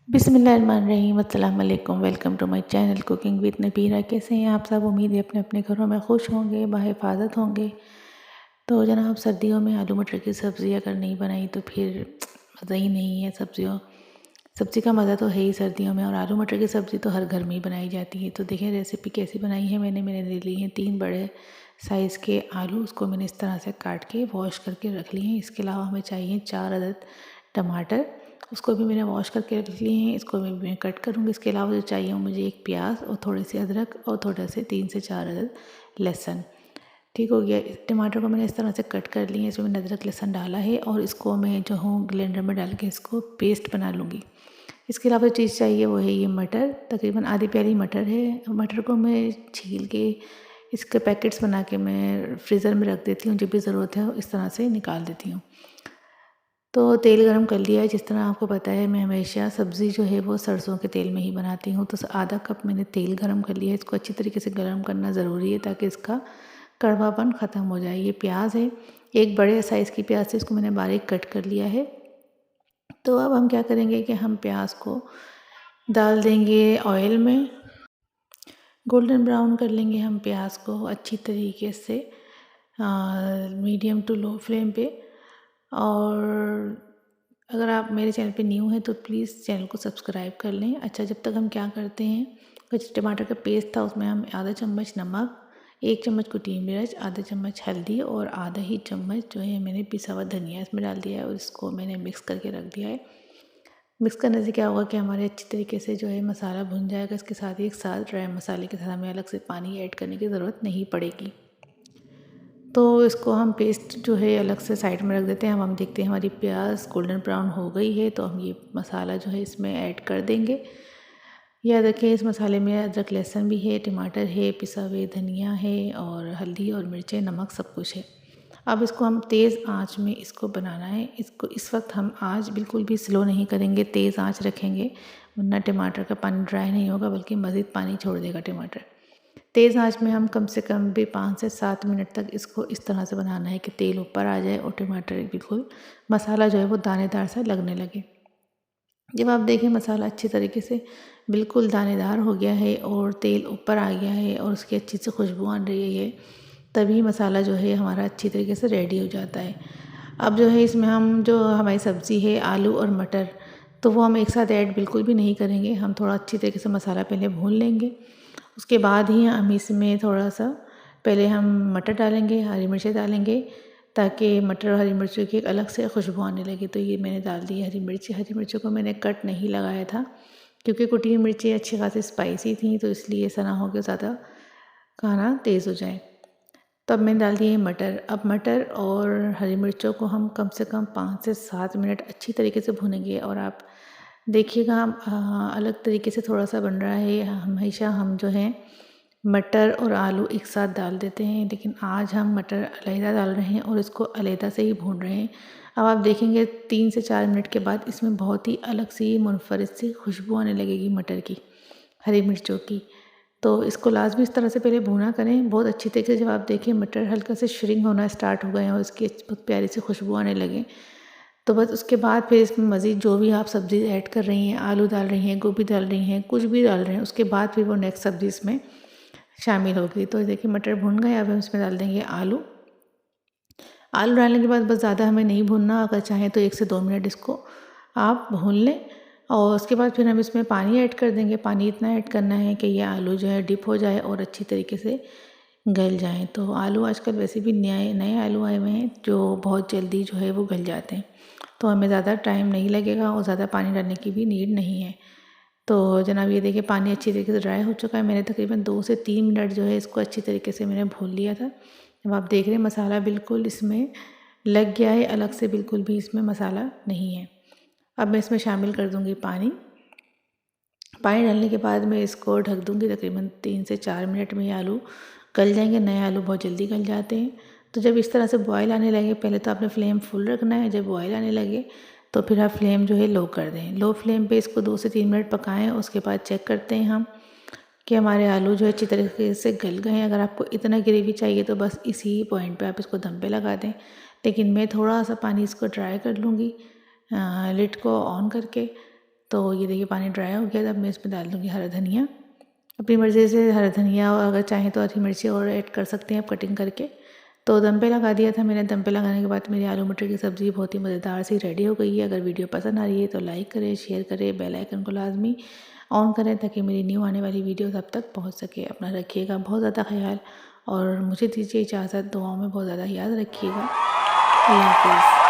बिस्मिल्लाहिर्रहमानिर्रहीम अस्सलाम वालेकुम। Welcome to my channel cooking with Nabira. कैसे हैं आप सब? उम्मीद है अपने अपने घरों में खुश होंगे, बाहिफाजत होंगे। तो जनाब, सर्दियों में आलू मटर की सब्ज़ी अगर नहीं बनाई तो फिर मज़ा ही नहीं है। सब्ज़ी का मज़ा तो है ही सर्दियों में, और आलू मटर की सब्ज़ी तो हर घर में ही बनाई जाती है। तो देखें रेसिपी कैसी बनाई है मैंने ले ली है 3 बड़े साइज़ के आलू। उसको मैंने इस तरह से काट के वॉश करके रख लिए हैं। इसके अलावा हमें चाहिए 4 अदद टमाटर, उसको भी मैंने वॉश करके रख लिए हैं। इसको मैं कट करूँगी। इसके अलावा जो चाहिए मुझे एक प्याज और थोड़ी सी अदरक और थोड़े से 3 से 4 अदद लहसुन। ठीक हो गया। टमाटर को मैंने इस तरह से कट कर लिए हैं। इसमें मैंने अदरक लहसुन डाला है और इसको मैं जो हूँ ब्लेंडर में डाल के इसको पेस्ट बना लूँगी। इसके अलावा जो चीज़ चाहिए वो है ये मटर, तकरीबन आधी प्याली मटर है। मटर को मैं छील के इसके पैकेट्स बना के मैं फ्रीज़र में रख देती हूँ। जब भी ज़रूरत है इस तरह से निकाल देती हूँ। तो तेल गरम कर लिया है। जिस तरह आपको पता है मैं हमेशा सब्ज़ी जो है वो सरसों के तेल में ही बनाती हूँ। तो आधा कप मैंने तेल गरम कर लिया है। इसको अच्छी तरीके से गरम करना ज़रूरी है ताकि इसका कड़वापन ख़त्म हो जाए। ये प्याज है, एक बड़े साइज़ की प्याज है, इसको मैंने बारीक कट कर लिया है। तो अब हम क्या करेंगे कि हम प्याज को डाल देंगे ऑयल में। गोल्डन ब्राउन कर लेंगे हम प्याज को अच्छी तरीके से, मीडियम टू लो फ्लेम पे। और अगर आप मेरे चैनल पे न्यू हैं तो प्लीज़ चैनल को सब्सक्राइब कर लें। अच्छा, जब तक हम क्या करते हैं, कुछ टमाटर का पेस्ट था उसमें हम आधा चम्मच नमक, 1 चम्मच कुटी मिर्च, आधा चम्मच हल्दी और आधा ही चम्मच जो है मैंने पिसा हुआ धनिया इसमें डाल दिया है और इसको मैंने मिक्स करके रख दिया है। मिक्स करने से क्या होगा कि हमारे अच्छी तरीके से जो है मसाला भुन जाएगा। इसके साथ ही एक साथ ड्राई मसाले के साथ हमें अलग से पानी ऐड करने की ज़रूरत नहीं पड़ेगी। तो इसको हम पेस्ट जो है अलग से साइड में रख देते हैं। हम देखते हैं हमारी प्याज गोल्डन ब्राउन हो गई है, तो हम ये मसाला जो है इसमें ऐड कर देंगे। याद रखें इस मसाले में अदरक लहसुन भी है, टमाटर है, पिसा हुआ धनिया है और हल्दी और मिर्चें, नमक सब कुछ है। अब इसको हम तेज़ आंच में इसको बनाना है। इसको इस वक्त हम आंच बिल्कुल भी स्लो नहीं करेंगे, तेज़ आंच रखेंगे, वरना टमाटर का पानी ड्राई नहीं होगा बल्कि मज़ीद पानी छोड़ देगा टमाटर। तेज़ आंच में हम कम से कम भी 5 से 7 मिनट तक इसको इस तरह से बनाना है कि तेल ऊपर आ जाए और टमाटर बिल्कुल मसाला जो है वो दानेदार सा लगने लगे। जब आप देखें मसाला अच्छी तरीके से बिल्कुल दानेदार हो गया है और तेल ऊपर आ गया है और उसकी अच्छी से खुशबू आ रही है, तभी मसाला जो है हमारा अच्छी तरीके से रेडी हो जाता है। अब जो है इसमें हम जो हमारी सब्ज़ी है आलू और मटर, तो वो हम एक साथ ऐड बिल्कुल भी नहीं करेंगे। हम थोड़ा अच्छी तरीके से मसाला पहले भून लेंगे, उसके बाद ही हम इसमें थोड़ा सा पहले हम मटर डालेंगे, हरी मिर्चें डालेंगे ताकि मटर और हरी मिर्चों की एक अलग से खुशबू आने लगे। तो ये मैंने डाल दी हरी मिर्चों को मैंने कट नहीं लगाया था क्योंकि कुटी हुई मिर्चें अच्छी खासी स्पाइसी थी, तो इसलिए ऐसा ना हो कि ज़्यादा खाना तेज़ हो जाए। तो अब मैंने डाल दिए मटर। अब मटर और हरी मिर्चों को हम कम से कम 5 से 7 मिनट अच्छी तरीके से भूनेंगे। और आप देखिएगा अलग तरीके से थोड़ा सा बन रहा है। हमेशा हम जो है मटर और आलू एक साथ डाल देते हैं, लेकिन आज हम मटर अलहदा डाल रहे हैं और इसको अलहदा से ही भून रहे हैं। अब आप देखेंगे 3 से 4 मिनट के बाद इसमें बहुत ही अलग सी मुनफरिद सी खुशबू आने लगेगी मटर की, हरी मिर्चों की। तो इसको लाजमी इस तरह से पहले भूना करें बहुत अच्छी तरीके से। जब आप देखें मटर हल्का से श्रिंक होना स्टार्ट हो गए हैं और इसकी बहुत प्यारी सी खुशबू आने लगे, तो बस उसके बाद फिर इसमें मज़ीद जो भी आप सब्ज़ी ऐड कर रही हैं, आलू डाल रही हैं, गोभी डाल रही हैं, कुछ भी डाल रहे हैं, उसके बाद फिर वो नेक्स्ट सब्ज़ी इसमें शामिल होगी। तो देखिए मटर भुन गए। अब हम इसमें डाल देंगे आलू। आलू डालने के बाद बस ज़्यादा हमें नहीं भूनना, अगर चाहें तो 1 से 2 मिनट इसको आप भून लें और उसके बाद फिर हम इसमें पानी ऐड कर देंगे। पानी इतना ऐड करना है कि ये आलू जो है डिप हो जाए और अच्छी तरीके से गल जाएँ। तो आलू आजकल वैसे भी नए नए आलू आए हुए हैं जो बहुत जल्दी जो है वो गल जाते हैं, तो हमें ज़्यादा टाइम नहीं लगेगा और ज़्यादा पानी डालने की भी नीड नहीं है। तो जनाब ये देखिए पानी अच्छी तरीके से ड्राई हो चुका है। मैंने तकरीबन 2 से 3 मिनट जो है इसको अच्छी तरीके से मैंने भून लिया था। अब आप देख रहे हैं मसाला बिल्कुल इसमें लग गया है, अलग से बिल्कुल भी इसमें मसाला नहीं है। अब मैं इसमें शामिल कर दूंगी पानी। पानी डालने के बाद मैं इसको ढक दूंगी। तकरीबन 3 से 4 मिनट में ये आलू गल जाएंगे। नए आलू बहुत जल्दी गल जाते हैं। तो जब इस तरह से बॉयल आने लगे, पहले तो आपने फ्लेम फुल रखना है। जब बॉयल आने लगे तो फिर आप फ्लेम जो है लो कर दें। लो फ्लेम पे इसको 2 से 3 मिनट पकाएं। उसके बाद चेक करते हैं हम कि हमारे आलू जो है अच्छी तरीके से गल गए हैं। अगर आपको इतना ग्रेवी चाहिए तो बस इसी पॉइंट पे आप इसको दम पे लगा दें, लेकिन मैं थोड़ा सा पानी इसको ड्राई कर लूँगी लिड को ऑन करके। तो ये देखिए पानी ड्राई हो गया। अब मैं इसमें डाल दूँगी हरा धनिया। अपनी मर्ज़ी से हरा धनिया और अगर चाहें तो हरी मिर्ची और ऐड कर सकते हैं आप कटिंग करके। तो दम पे लगा दिया था मैंने। दम पे लगाने के बाद मेरी आलू मटर की सब्ज़ी बहुत ही मज़ेदार सी रेडी हो गई है। अगर वीडियो पसंद आ रही है तो लाइक करें, शेयर करें, बेल आइकन को लाजमी ऑन करें ताकि मेरी न्यू आने वाली वीडियो अब तक पहुंच सके। अपना रखिएगा बहुत ज़्यादा ख्याल और मुझे दीजिए इजाज़त। दुआओं में बहुत ज़्यादा याद रखिएगा। अल्लाह हाफ़िज़।